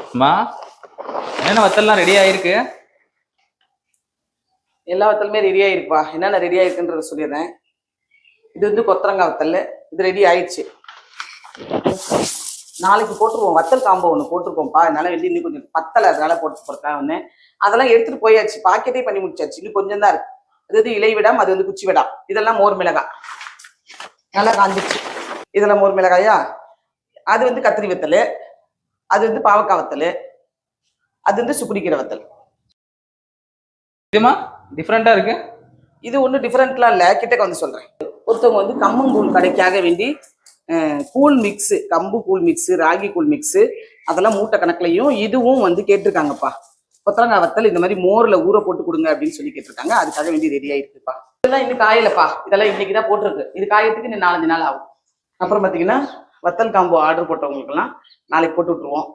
அம்மா என்னென்ன வத்தல்லாம் ரெடி ஆயிருக்கு? எல்லா வத்தலுமே ரெடி ஆயிருப்பா. என்னென்ன ரெடி ஆயிருக்குன்றத சொல்லிடுறேன். இது வந்து கொத்தரங்காய் வத்தல். இது ரெடி ஆயிடுச்சு. நாளைக்கு போட்டுருவோம். வத்தல் காம்போ ஒன்று போட்டிருக்கோம்ப்பா. அதனால வந்து இன்னும் கொஞ்சம் பத்தலை, அதனால போட்டு போறேன் ஒன்று. அதெல்லாம் எடுத்துட்டு போயாச்சு. பாக்கெட்டே பண்ணி முடிச்சாச்சு. இன்னும் கொஞ்சம் தான் இருக்கு. அது வந்து இலை விடாம், அது வந்து குச்சி விடாம். இதெல்லாம் மோர் மிளகாய் நல்லா காஞ்சிச்சு. இதெல்லாம் மோர் மிளகாயா. அது வந்து கத்திரி வத்தல், அது வந்து பாவக்காய் வத்தல், அது வந்து சுக்குடிக்கிற வத்தல். இதுமா டிஃப்ரெண்டா இருக்கு. இது ஒன்றும் டிஃப்ரெண்ட்லாம் இல்லை, கிட்டக்க வந்து சொல்றேன். ஒருத்தவங்க வந்து கம்மங்கூழ் கடைக்காக வேண்டி கூழ் மிக்ஸு, கம்பு கூழ் மிக்ஸு, ராகி கூழ் மிக்ஸு, அதெல்லாம் மூட்டை கணக்குலையும் இதுவும் வந்து கேட்டிருக்காங்கப்பா. கொத்தரங்காய் வத்தல் இந்த மாதிரி மோர்ல ஊற போட்டு கொடுங்க அப்படின்னு சொல்லி கேட்டிருக்காங்க. அதுக்காக வேண்டி ரெடி ஆயிருக்குப்பா. இதெல்லாம் இன்னும் காயலப்பா. இதெல்லாம் இன்னைக்கு தான் போட்டிருக்கு. இது காயத்துக்கு இன்னும் 4-5 நாள் ஆகும். அப்புறம் பார்த்தீங்கன்னா வத்தல் காம்போ ஆர்டர் போட்டவங்களுக்கெல்லாம் நாளைக்கு போட்டு விட்டுருவோம்.